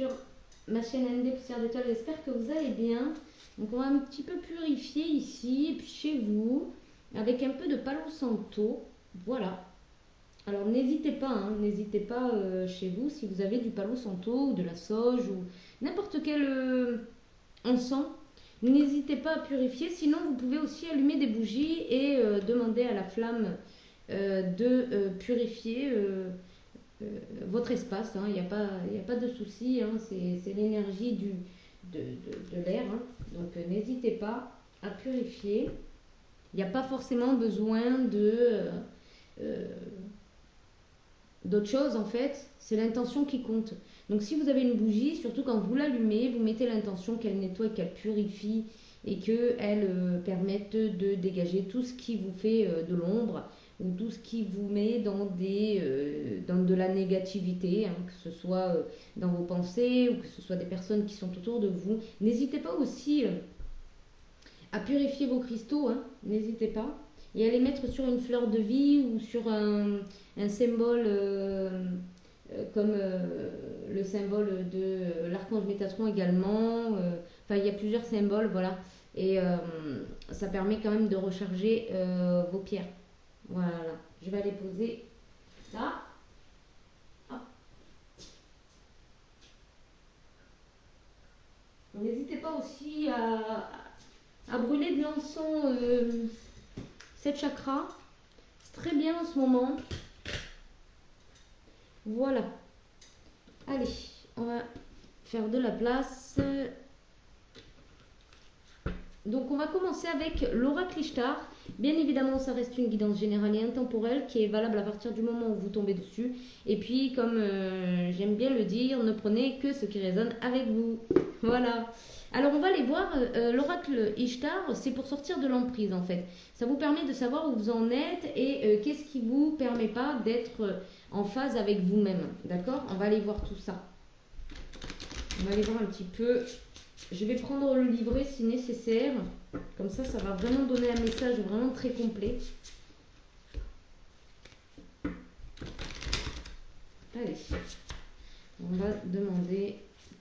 sur ma chaîne ND Poussière d'étoiles, j'espère que vous allez bien. Donc on va un petit peu purifier ici, et puis chez vous, avec un peu de Palo Santo, voilà. Alors n'hésitez pas, n'hésitez pas chez vous, si vous avez du Palo Santo ou de la sauge ou n'importe quel encens, n'hésitez pas à purifier. Sinon vous pouvez aussi allumer des bougies et demander à la flamme de purifier votre espace, il n'y a pas de souci, c'est l'énergie de l'air, donc n'hésitez pas à purifier. Il n'y a pas forcément besoin d'autre chose en fait, c'est l'intention qui compte. Donc si vous avez une bougie, surtout quand vous l'allumez, vous mettez l'intention qu'elle nettoie, qu'elle purifie et qu'elle permette de dégager tout ce qui vous fait de l'ombre ou tout ce qui vous met dans de la négativité, que ce soit dans vos pensées ou que ce soit des personnes qui sont autour de vous. N'hésitez pas aussi à purifier vos cristaux, n'hésitez pas, et à les mettre sur une fleur de vie ou sur un symbole comme le symbole de l'archange Métatron également. Enfin, il y a plusieurs symboles, voilà, et ça permet quand même de recharger vos pierres. Voilà, je vais aller poser ça. Hop. N'hésitez pas aussi à brûler de l'encens 7 chakras. C'est très bien en ce moment. Voilà. Allez, on va faire de la place. Donc on va commencer avec l'oracle Ishtar. Bien évidemment, ça reste une guidance générale et intemporelle qui est valable à partir du moment où vous tombez dessus. Et puis, comme j'aime bien le dire, ne prenez que ce qui résonne avec vous. Voilà. Alors, on va aller voir. L'oracle Ishtar, c'est pour sortir de l'emprise, en fait. Ça vous permet de savoir où vous en êtes et qu'est-ce qui vous permet pas d'être en phase avec vous-même. D'accord? On va aller voir tout ça. On va aller voir un petit peu. Je vais prendre le livret si nécessaire. Comme ça, ça va vraiment donner un message vraiment très complet. Allez. On va demander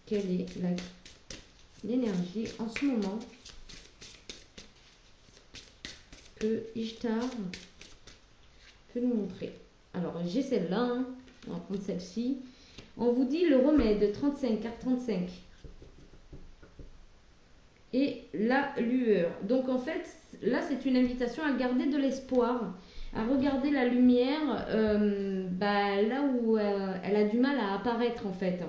quelle est l'énergie en ce moment que Ishtar peut nous montrer. Alors, j'ai celle-là. On va prendre celle-ci. On vous dit le remède 35, carte 35. Et la lueur. Donc en fait, là c'est une invitation à garder de l'espoir, à regarder la lumière là où elle a du mal à apparaître en fait.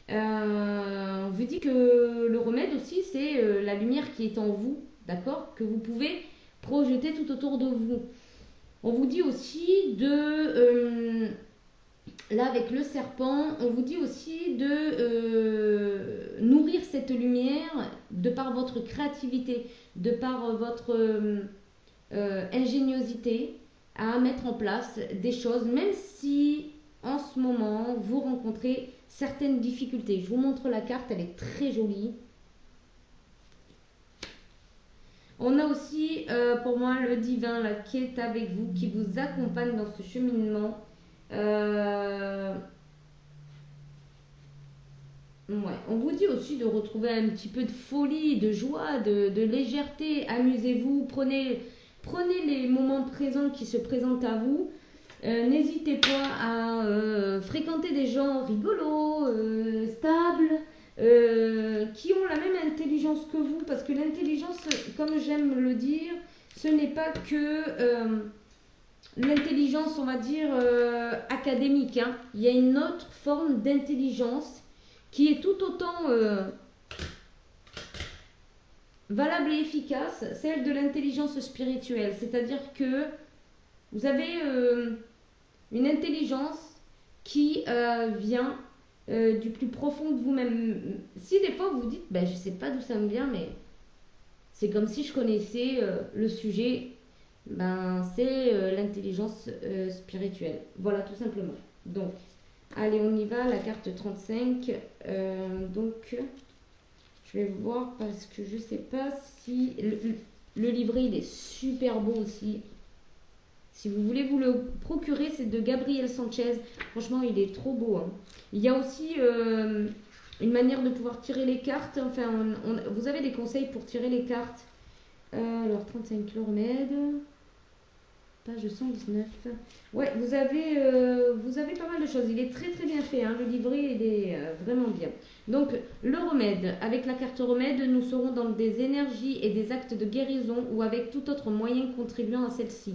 On vous dit que le remède aussi c'est la lumière qui est en vous, d'accord, que vous pouvez projeter tout autour de vous. On vous dit aussi de... là avec le serpent, on vous dit aussi de nourrir cette lumière de par votre créativité, de par votre ingéniosité à mettre en place des choses, même si en ce moment vous rencontrez certaines difficultés. Je vous montre la carte, elle est très jolie. On a aussi pour moi le divin là, qui est avec vous, qui vous accompagne dans ce cheminement. Ouais. On vous dit aussi de retrouver un petit peu de folie, de joie, de légèreté. Amusez-vous, prenez les moments présents qui se présentent à vous. N'hésitez pas à fréquenter des gens rigolos, stables, qui ont la même intelligence que vous. Parce que l'intelligence, comme j'aime le dire, ce n'est pas que... l'intelligence, on va dire, académique. Il y a une autre forme d'intelligence qui est tout autant valable et efficace, celle de l'intelligence spirituelle. C'est-à-dire que vous avez une intelligence qui vient du plus profond de vous-même. Si des fois vous dites, je ne sais pas d'où ça me vient, mais c'est comme si je connaissais le sujet, c'est l'intelligence spirituelle. Voilà, tout simplement. Donc, allez, on y va, la carte 35. Donc, je vais voir parce que je sais pas si... Le livret, il est super beau aussi. Si vous voulez vous le procurer, c'est de Gabriel Sanchez. Franchement, il est trop beau. Il y a aussi une manière de pouvoir tirer les cartes. Enfin, vous avez des conseils pour tirer les cartes. Alors, 35 remèdes. Page 119. Ouais, vous avez pas mal de choses. Il est très très bien fait, hein. Le livret, il est vraiment bien. Donc, le remède. Avec la carte remède, nous serons dans des énergies et des actes de guérison ou avec tout autre moyen contribuant à celle-ci.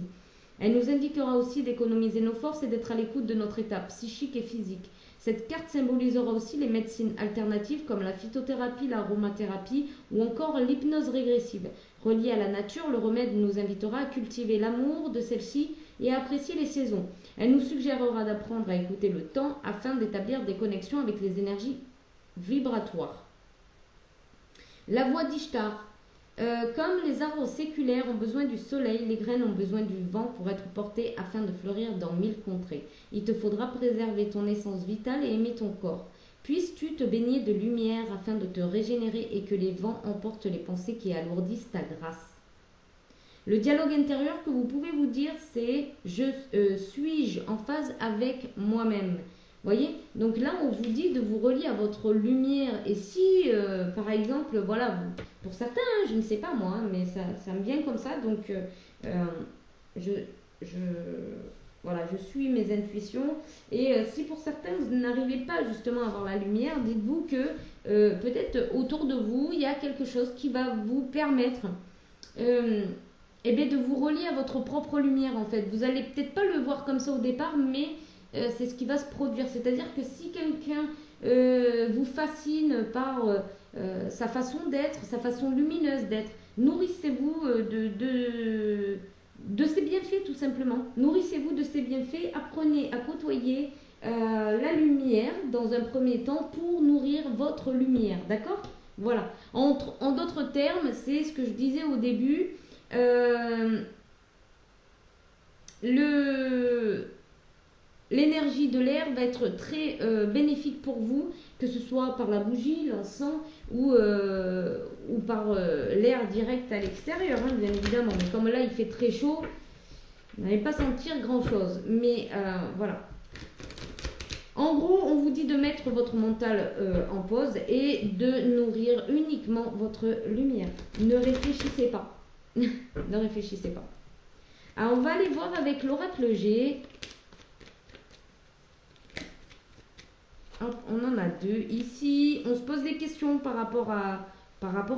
Elle nous indiquera aussi d'économiser nos forces et d'être à l'écoute de notre état psychique et physique. Cette carte symbolisera aussi les médecines alternatives comme la phytothérapie, l'aromathérapie ou encore l'hypnose régressive. Relié à la nature, le remède nous invitera à cultiver l'amour de celle-ci et à apprécier les saisons. Elle nous suggérera d'apprendre à écouter le temps afin d'établir des connexions avec les énergies vibratoires. La voix d'Ishtar. Comme les arbres séculaires ont besoin du soleil, les graines ont besoin du vent pour être portées afin de fleurir dans 1000 contrées. Il te faudra préserver ton essence vitale et aimer ton corps. Puisses-tu te baigner de lumière afin de te régénérer et que les vents emportent les pensées qui alourdissent ta grâce. Le dialogue intérieur que vous pouvez vous dire, c'est suis-je en phase avec moi-même. Voyez, donc là on vous dit de vous relier à votre lumière. Et si par exemple, voilà, pour certains, je ne sais pas moi, hein, mais ça me vient comme ça, donc voilà, je suis mes intuitions. Et si pour certains vous n'arrivez pas justement à avoir la lumière, dites-vous que peut-être autour de vous il y a quelque chose qui va vous permettre eh bien, de vous relier à votre propre lumière en fait. Vous allez peut-être pas le voir comme ça au départ, mais c'est ce qui va se produire. C'est-à-dire que si quelqu'un vous fascine par sa façon d'être, sa façon lumineuse d'être, nourrissez-vous de ses bienfaits tout simplement. Nourrissez-vous de ses bienfaits, apprenez à côtoyer la lumière dans un premier temps pour nourrir votre lumière, d'accord? Voilà. En d'autres termes, c'est ce que je disais au début. L'énergie de l'air va être très bénéfique pour vous, que ce soit par la bougie, l'encens ou par l'air direct à l'extérieur, hein, bien évidemment. Mais comme là il fait très chaud, vous n'allez pas sentir grand chose. Mais voilà. En gros, on vous dit de mettre votre mental en pause et de nourrir uniquement votre lumière. Ne réfléchissez pas. Ne réfléchissez pas. Alors, on va aller voir avec l'oracle G. Hop, on en a deux ici. On se pose des questions par rapport à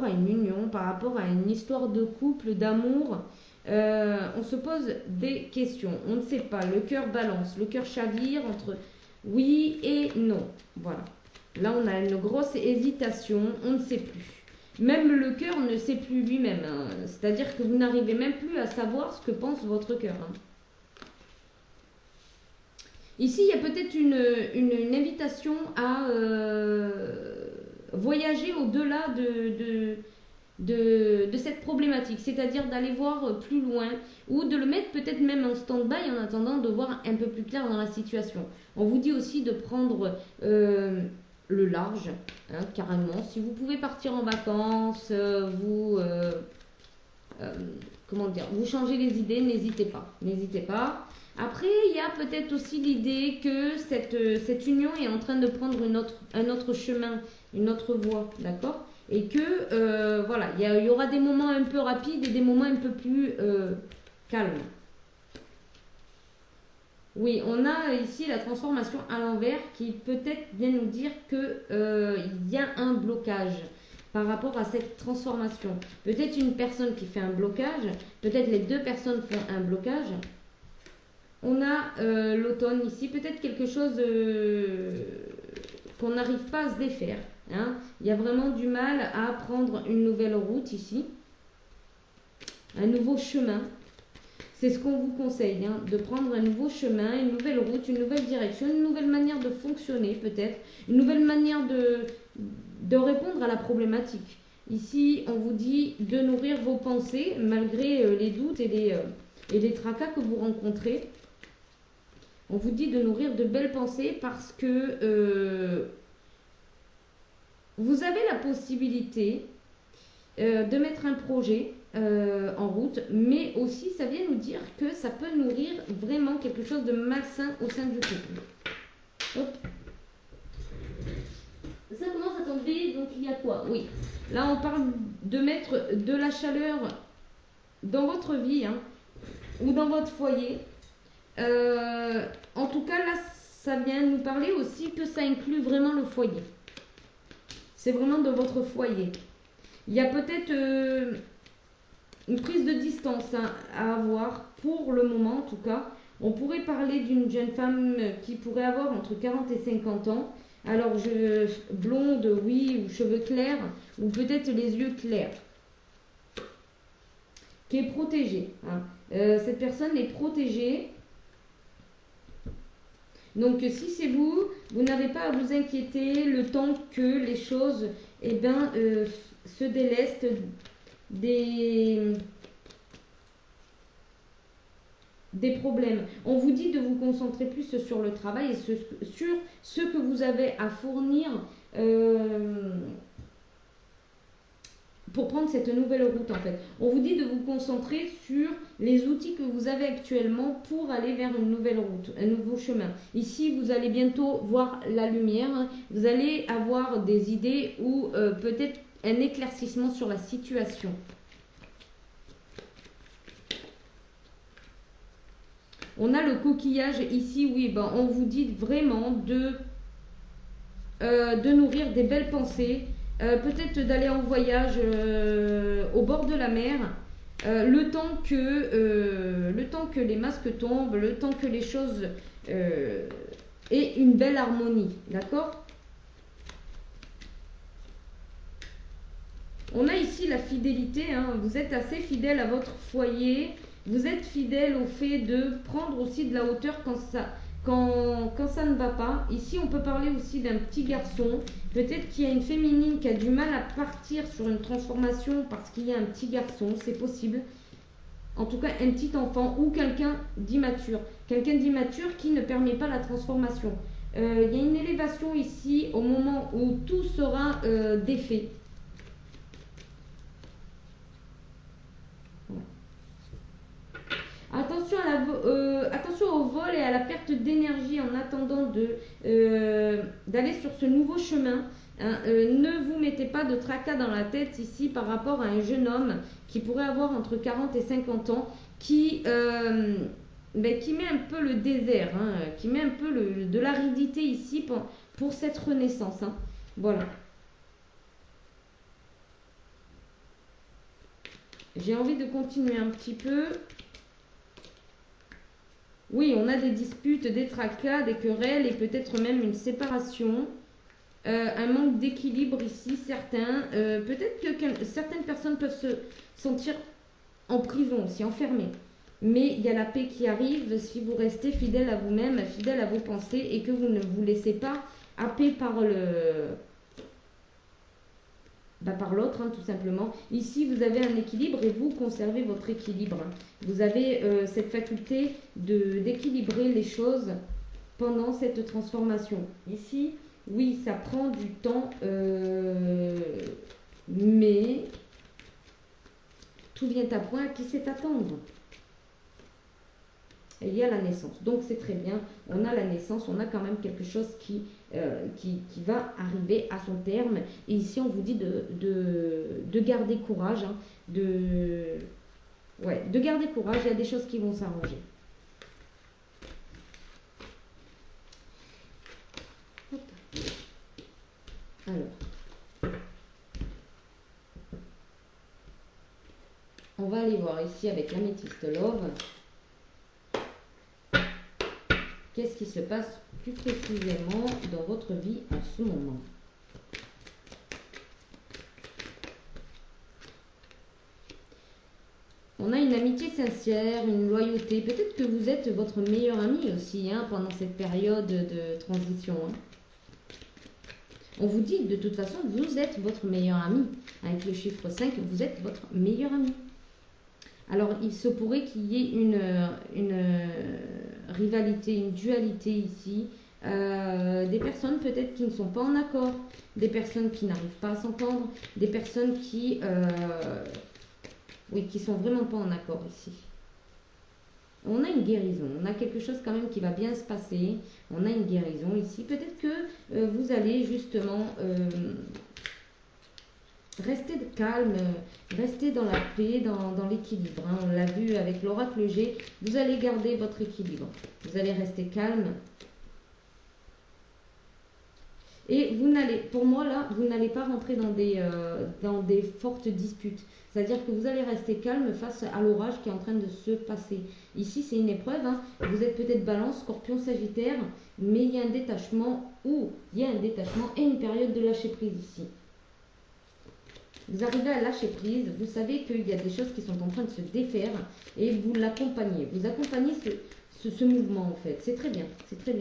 une union, par rapport à une histoire de couple, d'amour. On se pose des questions. On ne sait pas. Le cœur balance, le cœur chavire entre oui et non. Voilà. Là, on a une grosse hésitation. On ne sait plus. Même le cœur ne sait plus lui-même. Hein. C'est-à-dire que vous n'arrivez même plus à savoir ce que pense votre cœur. Hein. Ici, il y a peut-être une invitation à voyager au-delà de cette problématique, c'est-à-dire d'aller voir plus loin ou de le mettre peut-être même en stand-by en attendant de voir un peu plus clair dans la situation. On vous dit aussi de prendre le large, hein, carrément. Si vous pouvez partir en vacances, comment dire, vous changez les idées, n'hésitez pas. N'hésitez pas. Après, il y a peut-être aussi l'idée que cette union est en train de prendre un autre chemin, une autre voie, d'accord? Et que, voilà, il y aura des moments un peu rapides et des moments un peu plus calmes. Oui, on a ici la transformation à l'envers qui peut-être vient nous dire qu'il y a un blocage par rapport à cette transformation. Peut-être une personne qui fait un blocage, peut-être les deux personnes font un blocage. On a l'automne ici, peut-être quelque chose qu'on n'arrive pas à se défaire. Hein. Il y a vraiment du mal à prendre une nouvelle route ici, un nouveau chemin. C'est ce qu'on vous conseille, hein, de prendre un nouveau chemin, une nouvelle route, une nouvelle direction, une nouvelle manière de fonctionner peut-être, une nouvelle manière de répondre à la problématique. Ici, on vous dit de nourrir vos pensées malgré les doutes et les tracas que vous rencontrez. On vous dit de nourrir de belles pensées parce que vous avez la possibilité de mettre un projet en route, mais aussi ça vient nous dire que ça peut nourrir vraiment quelque chose de malsain au sein du couple. Hop. ça commence à tomber, donc il y a quoi? Oui, là on parle de mettre de la chaleur dans votre vie, hein, ou dans votre foyer. En tout cas, là, ça vient nous parler aussi que ça inclut vraiment le foyer. C'est vraiment de votre foyer. Il y a peut-être une prise de distance, hein, à avoir pour le moment, en tout cas. On pourrait parler d'une jeune femme qui pourrait avoir entre 40 et 50 ans. Alors, blonde, oui, ou cheveux clairs, ou peut-être les yeux clairs. Qui est protégée, hein. Cette personne est protégée. Donc, si c'est vous, vous n'avez pas à vous inquiéter le temps que les choses, eh ben, se délestent des problèmes. On vous dit de vous concentrer plus sur le travail et sur ce que vous avez à fournir pour prendre cette nouvelle route, en fait. On vous dit de vous concentrer sur les outils que vous avez actuellement pour aller vers une nouvelle route, un nouveau chemin. Ici, vous allez bientôt voir la lumière, hein. Vous allez avoir des idées ou peut-être un éclaircissement sur la situation. On a le coquillage ici, oui, ben, on vous dit vraiment de nourrir des belles pensées, peut-être d'aller en voyage au bord de la mer, le temps que les masques tombent, le temps que les choses aient une belle harmonie, d'accord? On a ici la fidélité, hein. Vous êtes assez fidèle à votre foyer, vous êtes fidèle au fait de prendre aussi de la hauteur quand ça ne va pas. Ici, on peut parler aussi d'un petit garçon. Peut-être qu'il y a une féminine qui a du mal à partir sur une transformation parce qu'il y a un petit garçon, c'est possible. En tout cas, un petit enfant ou quelqu'un d'immature. Quelqu'un d'immature qui ne permet pas la transformation. Il y a une élévation ici au moment où tout sera défait. Attention, attention au vol et à la perte d'énergie en attendant d'aller sur ce nouveau chemin. Hein. Ne vous mettez pas de tracas dans la tête ici par rapport à un jeune homme qui pourrait avoir entre 40 et 50 ans qui met un peu le désert, hein, qui met un peu de l'aridité ici pour cette renaissance. Hein. Voilà. J'ai envie de continuer un petit peu. Oui, on a des disputes, des tracas, des querelles et peut-être même une séparation. Un manque d'équilibre ici, certains. Peut-être que certaines personnes peuvent se sentir en prison aussi, enfermées. Mais il y a la paix qui arrive si vous restez fidèle à vous-même, fidèle à vos pensées et que vous ne vous laissez pas happer par par l'autre, hein, tout simplement. Ici, vous avez un équilibre et vous conservez votre équilibre. Vous avez cette faculté d'équilibrer les choses pendant cette transformation. Ici, oui, ça prend du temps, mais tout vient à point qui sait attendre. Et il y a la naissance. Donc, c'est très bien. On a la naissance, on a quand même quelque chose qui va arriver à son terme. Et ici, on vous dit de garder courage. Hein, de garder courage. Il y a des choses qui vont s'arranger. Alors, on va aller voir ici avec l'améthyste love. Qu'est-ce qui se passe plus précisément dans votre vie en ce moment? On a une amitié sincère, une loyauté. Peut-être que vous êtes votre meilleur ami aussi, hein, pendant cette période de transition. Hein. On vous dit de toute façon, vous êtes votre meilleur ami. Avec le chiffre 5, vous êtes votre meilleur ami. Alors, il se pourrait qu'il y ait une rivalité, une dualité ici. Des personnes peut-être qui ne sont pas en accord, des personnes qui n'arrivent pas à s'entendre, des personnes qui sont vraiment pas en accord ici. On a une guérison, on a quelque chose quand même qui va bien se passer. On a une guérison ici. Peut-être que vous allez justement rester calme, rester dans la paix, dans l'équilibre. Hein. On l'a vu avec l'oracle G. Vous allez garder votre équilibre. Vous allez rester calme. Et vous n'allez, pour moi là, vous n'allez pas rentrer dans des fortes disputes. C'est-à-dire que vous allez rester calme face à l'orage qui est en train de se passer. Ici, c'est une épreuve. Hein. Vous êtes peut-être Balance, Scorpion, Sagittaire, mais il y a un détachement et une période de lâcher prise ici. Vous arrivez à lâcher prise, vous savez qu'il y a des choses qui sont en train de se défaire et vous l'accompagnez. Vous accompagnez ce mouvement en fait. C'est très bien,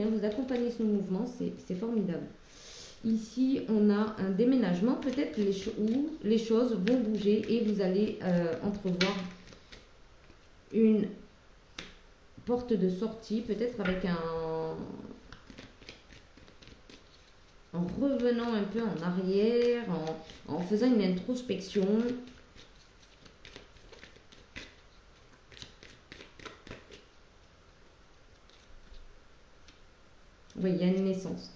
vous accompagnez ce mouvement, c'est formidable. Ici, on a un déménagement, peut-être où les choses vont bouger et vous allez entrevoir une porte de sortie, peut-être avec en revenant un peu en arrière, en faisant une introspection. Oui, il y a une naissance.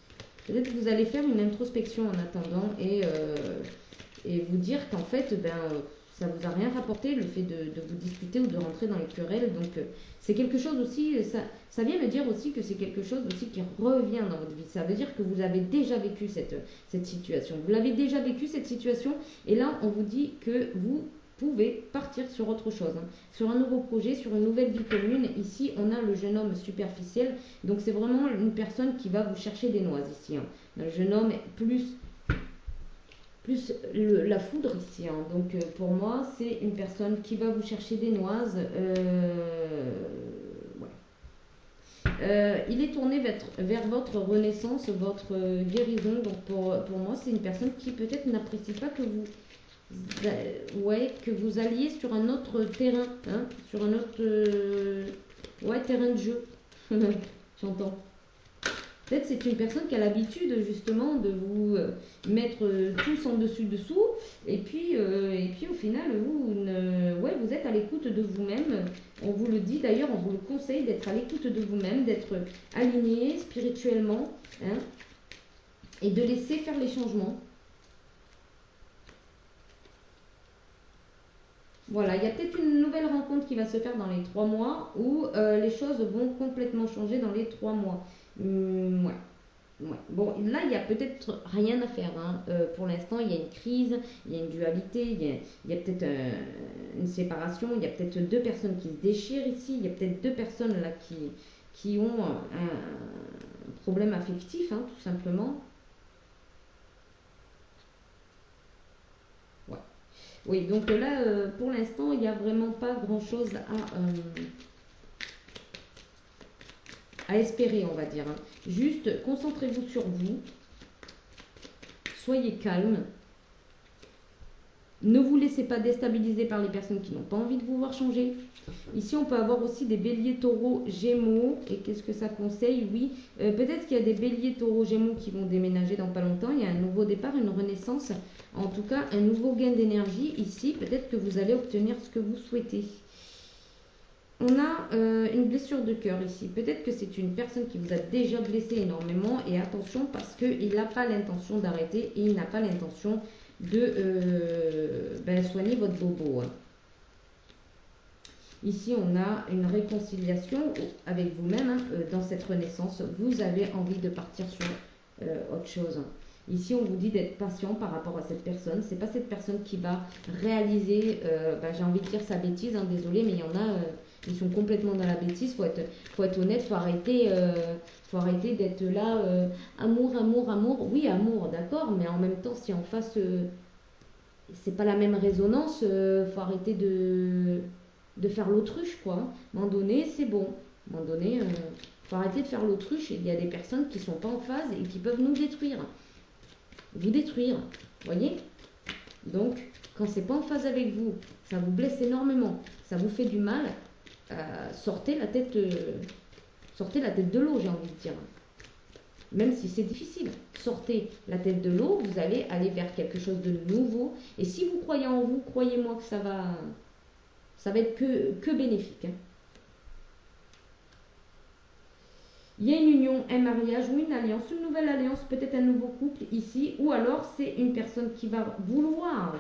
Peut-être que vous allez faire une introspection en attendant et vous dire qu'en fait, ça vous a rien rapporté le fait de vous disputer ou de rentrer dans les querelles. Donc, c'est quelque chose aussi, ça vient me dire aussi que c'est quelque chose aussi qui revient dans votre vie. Ça veut dire que vous avez déjà vécu cette situation. Vous l'avez déjà vécu cette situation et là, on vous dit que vous pouvez partir sur autre chose, hein, sur un nouveau projet, sur une nouvelle vie commune. Ici, on a le jeune homme superficiel, donc c'est vraiment une personne qui va vous chercher des noises ici. Hein. Le jeune homme est plus la foudre ici. Hein. Donc pour moi, c'est une personne qui va vous chercher des noises. Il est tourné vers votre renaissance, votre guérison. Donc pour moi, c'est une personne qui peut-être n'apprécie pas que vous alliez sur un autre terrain, hein, sur un autre terrain de jeu. J'entends. Peut-être c'est une personne qui a l'habitude justement de vous mettre tous en dessous et puis au final vous êtes à l'écoute de vous-même. On vous le dit d'ailleurs, on vous le conseille d'être à l'écoute de vous-même, d'être aligné spirituellement, hein, et de laisser faire les changements. Voilà, il y a peut-être une nouvelle rencontre qui va se faire dans les 3 mois ou les choses vont complètement changer dans les 3 mois. Ouais. Bon, là, il n'y a peut-être rien à faire. Hein. Pour l'instant, il y a une crise, il y a une dualité, il y a peut-être une séparation, il y a peut-être 2 personnes qui se déchirent ici, il y a peut-être 2 personnes là qui ont un problème affectif, hein, tout simplement. Ouais. Oui, donc là, pour l'instant, il n'y a vraiment pas grand-chose à espérer, on va dire. Hein. Juste, concentrez-vous sur vous. Soyez calme. Ne vous laissez pas déstabiliser par les personnes qui n'ont pas envie de vous voir changer. Ici, on peut avoir aussi des béliers, taureaux, gémeaux. Et qu'est-ce que ça conseille? Oui, peut-être qu'il y a des béliers, taureaux, gémeaux qui vont déménager dans pas longtemps. Il y a un nouveau départ, une renaissance. En tout cas, un nouveau gain d'énergie. Ici, peut-être que vous allez obtenir ce que vous souhaitez. On a une blessure de cœur ici. Peut-être que c'est une personne qui vous a déjà blessé énormément. Et attention, parce qu'il n'a pas l'intention d'arrêter et il n'a pas l'intention de soigner votre bobo. Hein. Ici, on a une réconciliation avec vous-même. Hein, dans cette renaissance, vous avez envie de partir sur autre chose. Hein. Ici, on vous dit d'être patient par rapport à cette personne. C'est pas cette personne qui va réaliser, j'ai envie de dire sa bêtise. Hein, désolé, mais il y en a, ils sont complètement dans la bêtise. Faut être honnête. Faut arrêter d'être là. Amour. Oui, amour, d'accord. Mais en même temps, si en face, c'est pas la même résonance, faut arrêter de faire l'autruche, quoi. À un moment donné, c'est bon. À un moment donné, faut arrêter de faire l'autruche. Il y a des personnes qui sont pas en phase et qui peuvent nous détruire. Vous détruire, voyez. Donc, quand c'est pas en phase avec vous, ça vous blesse énormément, ça vous fait du mal, sortez la tête de l'eau, j'ai envie de dire. Même si c'est difficile, sortez la tête de l'eau, vous allez aller vers quelque chose de nouveau. Et si vous croyez en vous, croyez-moi que ça va être que bénéfique. Hein. Il y a une union, un mariage ou une alliance, une nouvelle alliance, peut-être un nouveau couple ici, ou alors c'est une personne qui va vouloir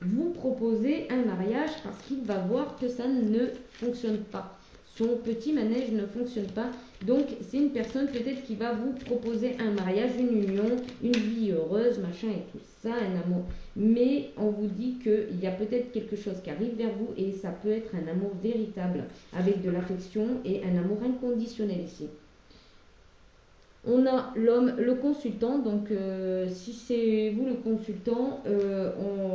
vous proposer un mariage parce qu'il va voir que ça ne fonctionne pas. Son petit manège ne fonctionne pas. Donc c'est une personne peut-être qui va vous proposer un mariage, une union, une vie heureuse, machin et tout ça, un amour. Mais on vous dit qu'il y a peut-être quelque chose qui arrive vers vous et ça peut être un amour véritable avec de l'affection et un amour inconditionnel ici. On a l'homme, le consultant, donc si c'est vous le consultant,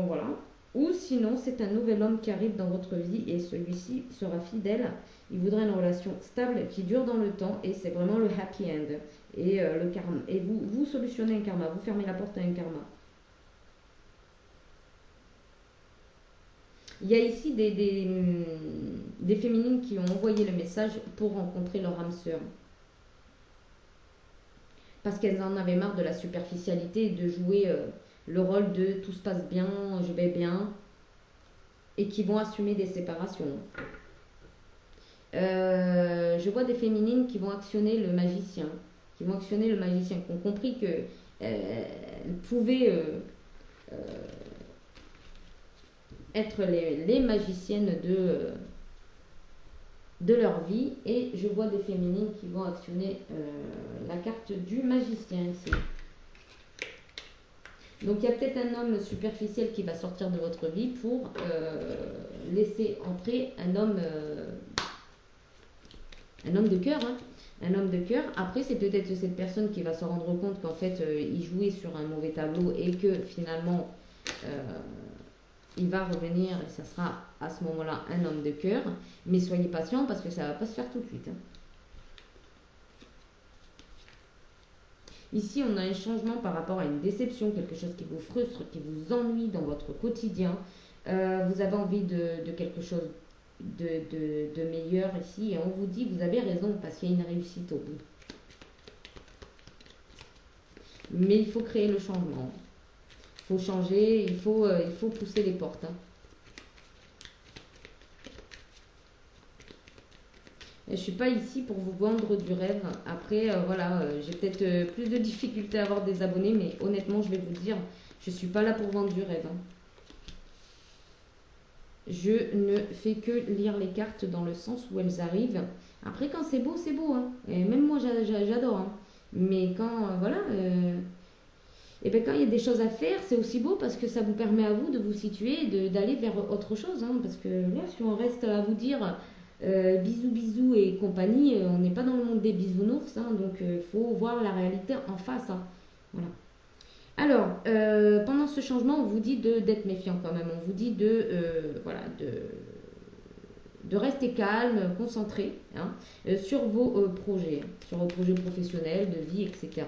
voilà. Ou sinon, c'est un nouvel homme qui arrive dans votre vie et celui-ci sera fidèle. Il voudra une relation stable qui dure dans le temps et c'est vraiment le happy end. Et le karma. Et vous solutionnez un karma, vous fermez la porte à un karma. Il y a ici des féminines qui ont envoyé le message pour rencontrer leur âme sœur. Parce qu'elles en avaient marre de la superficialité, de jouer le rôle de tout se passe bien, je vais bien, et qui vont assumer des séparations. Je vois des féminines qui vont actionner le magicien, qui ont compris que pouvaient être les magiciennes de leur vie, et je vois des féminines qui vont actionner la carte du magicien ici. Donc il y a peut-être un homme superficiel qui va sortir de votre vie pour laisser entrer un homme de cœur, hein. Un homme de cœur. Après, c'est peut-être cette personne qui va se rendre compte qu'en fait, il jouait sur un mauvais tableau et que finalement, il va revenir et ça sera à ce moment-là un homme de cœur. Mais soyez patient parce que ça ne va pas se faire tout de suite, hein. Ici, on a un changement par rapport à une déception, quelque chose qui vous frustre, qui vous ennuie dans votre quotidien. Vous avez envie de quelque chose de meilleur ici et on vous dit vous avez raison parce qu'il y a une réussite au bout. Mais il faut créer le changement. Il faut changer, il faut pousser les portes, hein. Je ne suis pas ici pour vous vendre du rêve. Après, voilà, j'ai peut-être plus de difficultés à avoir des abonnés, mais honnêtement, je vais vous dire, je ne suis pas là pour vendre du rêve, hein. Je ne fais que lire les cartes dans le sens où elles arrivent. Après, quand c'est beau, hein. Et même moi, j'adore, hein. Mais quand, voilà, et bien quand il y a des choses à faire, c'est aussi beau parce que ça vous permet à vous de vous situer et d'aller vers autre chose, hein. Parce que là, si on reste à vous dire bisous, bisous et compagnie, on n'est pas dans le monde des bisounours, hein. Donc, il faut voir la réalité en face, hein. Voilà. Alors, pendant ce changement, on vous dit d'être méfiant quand même. On vous dit voilà, de rester calme, concentré, hein, sur vos projets professionnels, de vie, etc.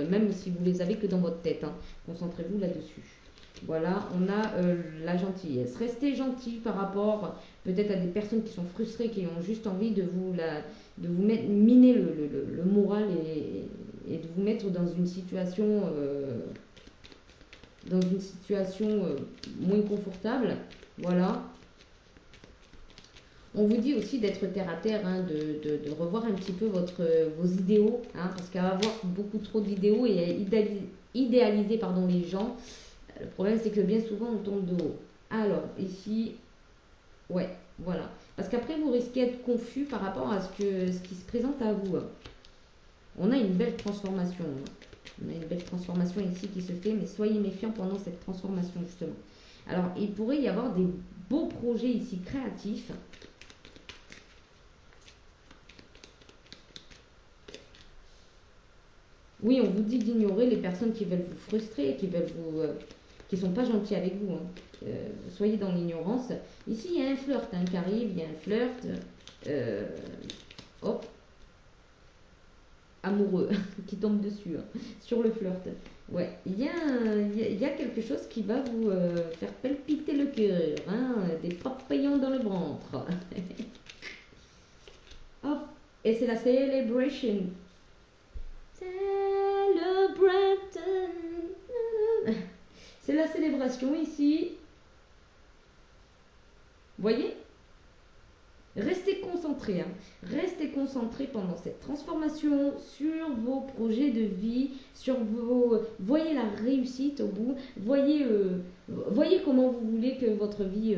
Même si vous les avez que dans votre tête, hein, concentrez-vous là-dessus. Voilà, on a la gentillesse. Restez gentil par rapport peut-être à des personnes qui sont frustrées, qui ont juste envie de vous miner le moral et de vous mettre dans une situation moins confortable. Voilà. On vous dit aussi d'être terre à terre, hein, de revoir un petit peu vos idéaux, hein, parce qu'à avoir beaucoup trop d'idéaux et à idéaliser les gens, le problème c'est que bien souvent on tombe de haut. Alors ici, ouais, voilà. Parce qu'après vous risquez d'être confus par rapport à ce qui se présente à vous, hein. On a une belle transformation, hein. On a une belle transformation ici qui se fait, mais soyez méfiants pendant cette transformation justement. Alors il pourrait y avoir des beaux projets ici créatifs. Oui, on vous dit d'ignorer les personnes qui veulent vous frustrer, qui sont pas gentils avec vous, hein. Soyez dans l'ignorance. Ici, il y a un flirt, hein, qui arrive, il y a un flirt. Hop, amoureux qui tombe dessus, hein, sur le flirt. Ouais, il y a quelque chose qui va vous faire palpiter le cœur, hein, des papillons dans le ventre. Hop, et c'est la celebration. C'est la célébration ici. Voyez? Restez concentrés. concentré, hein. Restez concentré pendant cette transformation sur vos projets de vie, sur vos... Voyez la réussite au bout, voyez comment vous voulez que votre vie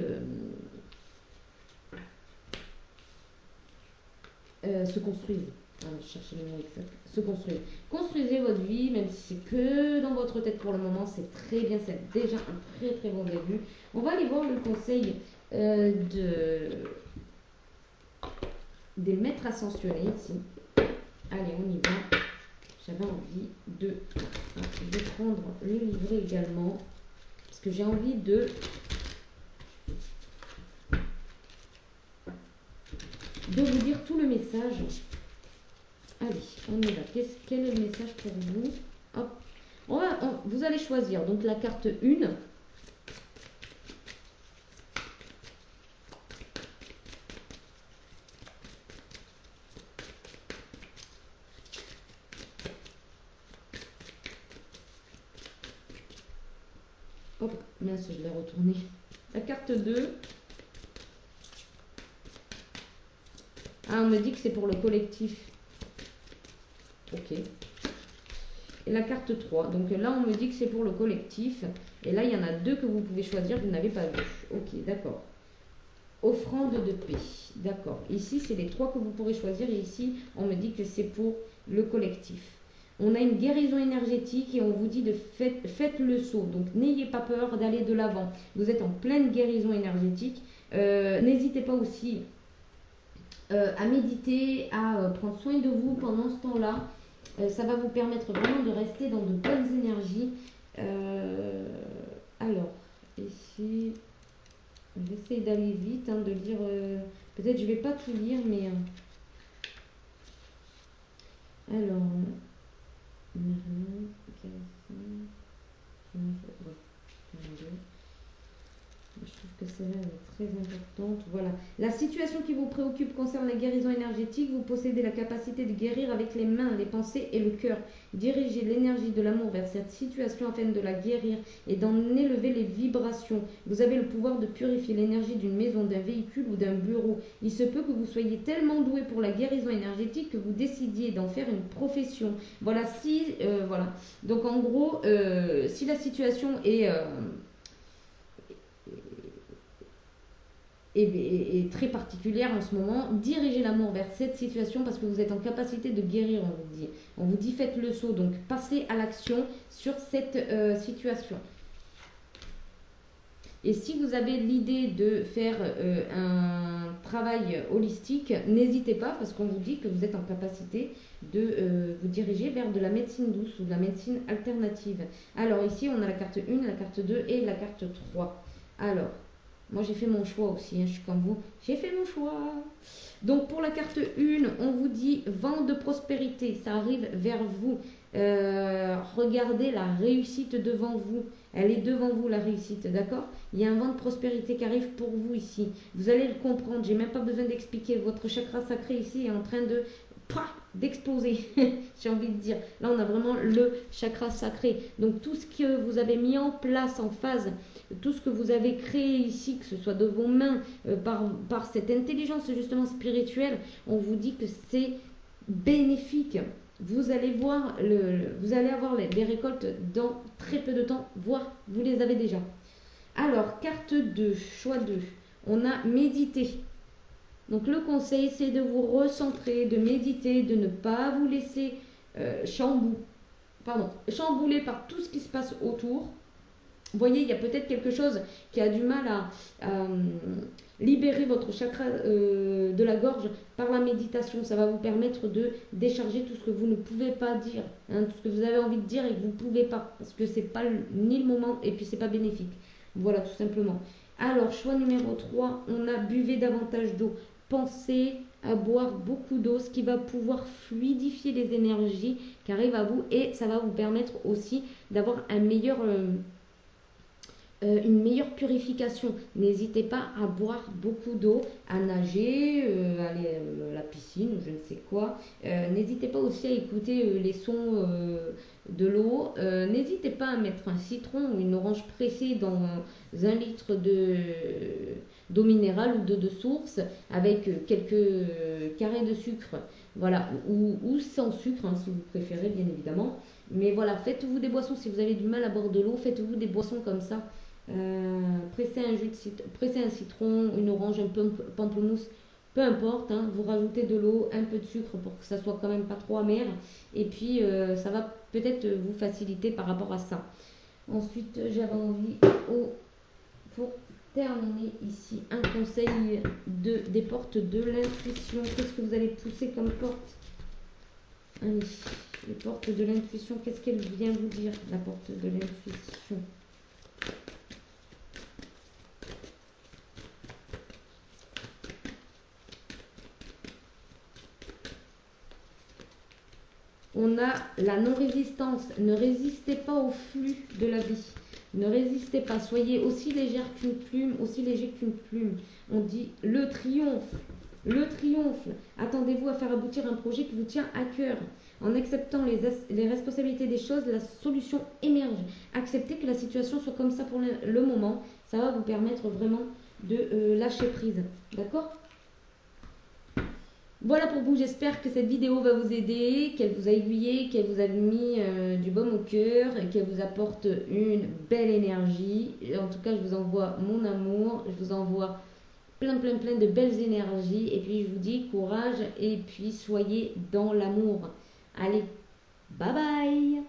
se construise. Ah, je cherche le mot exact. Se construire. Construisez votre vie, même si c'est que dans votre tête pour le moment, c'est très bien, c'est déjà un très très bon début. On va aller voir le conseil des maîtres ascensionnés ici. Allez, on y va. J'avais envie de prendre le livret également, parce que j'ai envie de vous dire tout le message. Allez, on y va. Quel est le message pour vous? Hop. Vous allez choisir donc la carte 1. Hop, mince, je l'ai retourné. La carte 2. Ah, on me dit que c'est pour le collectif. Ok. Et la carte 3. Donc là, on me dit que c'est pour le collectif. Et là, il y en a 2 que vous pouvez choisir, vous n'avez pas vu. Ok, d'accord. Offrande de paix. D'accord. Ici, c'est les 3 que vous pourrez choisir. Et ici, on me dit que c'est pour le collectif. On a une guérison énergétique et on vous dit de faites le saut. Donc, n'ayez pas peur d'aller de l'avant. Vous êtes en pleine guérison énergétique. N'hésitez pas aussi à méditer, à prendre soin de vous pendant ce temps-là. Ça va vous permettre vraiment de rester dans de bonnes énergies. Alors, ici, j'essaie d'aller vite, de lire. Peut-être je ne vais pas tout lire, mais... alors, je trouve que celle-là est très importante. Voilà. La situation qui vous préoccupe concerne la guérison énergétique. Vous possédez la capacité de guérir avec les mains, les pensées et le cœur. Dirigez l'énergie de l'amour vers cette situation afin de la guérir et d'en élever les vibrations. Vous avez le pouvoir de purifier l'énergie d'une maison, d'un véhicule ou d'un bureau. Il se peut que vous soyez tellement doué pour la guérison énergétique que vous décidiez d'en faire une profession. Voilà. Voilà. Donc en gros, si la situation est très particulière en ce moment, dirigez l'amour vers cette situation parce que vous êtes en capacité de guérir, on vous dit. On vous dit faites le saut, donc passez à l'action sur cette situation. Et si vous avez l'idée de faire un travail holistique, n'hésitez pas parce qu'on vous dit que vous êtes en capacité de vous diriger vers de la médecine douce ou de la médecine alternative. Alors ici, on a la carte 1, la carte 2 et la carte 3. Alors, moi j'ai fait mon choix aussi, je suis comme vous, j'ai fait mon choix. Donc pour la carte 1, on vous dit vent de prospérité, ça arrive vers vous. Regardez la réussite devant vous, elle est devant vous la réussite, d'accord? Il y a un vent de prospérité qui arrive pour vous ici. Vous allez le comprendre, j'ai même pas besoin d'expliquer. Votre chakra sacré ici est en train de d'exploser, j'ai envie de dire. Là, on a vraiment le chakra sacré. Donc, tout ce que vous avez mis en place en phase, tout ce que vous avez créé ici, que ce soit de vos mains, par cette intelligence justement spirituelle, on vous dit que c'est bénéfique. Vous allez voir, vous allez avoir les récoltes dans très peu de temps, voire vous les avez déjà. Alors, carte 2, choix 2, on a médité. Donc le conseil, c'est de vous recentrer, de méditer, de ne pas vous laisser chambouler par tout ce qui se passe autour. Vous voyez, il y a peut-être quelque chose qui a du mal à libérer votre chakra de la gorge par la méditation. Ça va vous permettre de décharger tout ce que vous ne pouvez pas dire, tout ce que vous avez envie de dire et que vous ne pouvez pas, parce que c'est pas ni le moment et puis c'est pas bénéfique. Voilà, tout simplement. Alors, choix numéro 3, on a buvez davantage d'eau. Pensez à boire beaucoup d'eau, ce qui va pouvoir fluidifier les énergies qui arrivent à vous et ça va vous permettre aussi d'avoir une meilleure purification. N'hésitez pas à boire beaucoup d'eau, à nager, aller à la piscine ou je ne sais quoi. N'hésitez pas aussi à écouter les sons de l'eau. N'hésitez pas à mettre un citron ou une orange pressée dans 1 litre d'eau minérale ou de source avec quelques carrés de sucre. Voilà, ou sans sucre, hein, si vous préférez, bien évidemment. Mais voilà, faites-vous des boissons si vous avez du mal à boire de l'eau, faites-vous des boissons comme ça. Pressez un citron, une orange, un pamplemousse, peu importe, hein, vous rajoutez de l'eau, un peu de sucre pour que ça soit quand même pas trop amer. Et puis ça va peut-être vous faciliter par rapport à ça. Ensuite, j'avais envie, pour terminer ici, un conseil des portes de l'intuition. Qu'est-ce que vous allez pousser comme porte? Allez, les portes de l'intuition, qu'est-ce qu'elle vient vous dire, la porte de l'intuition? On a la non-résistance. Ne résistez pas au flux de la vie. Ne résistez pas. Soyez aussi légère qu'une plume, aussi léger qu'une plume. On dit le triomphe. Le triomphe. Attendez-vous à faire aboutir un projet qui vous tient à cœur. En acceptant les responsabilités des choses, la solution émerge. Acceptez que la situation soit comme ça pour le moment. Ça va vous permettre vraiment de lâcher prise. D'accord ? Voilà pour vous, j'espère que cette vidéo va vous aider, qu'elle vous a aiguillé, qu'elle vous a mis du baume au cœur, et qu'elle vous apporte une belle énergie. Et en tout cas, je vous envoie mon amour, je vous envoie plein de belles énergies. Et puis je vous dis courage et puis soyez dans l'amour. Allez, bye bye!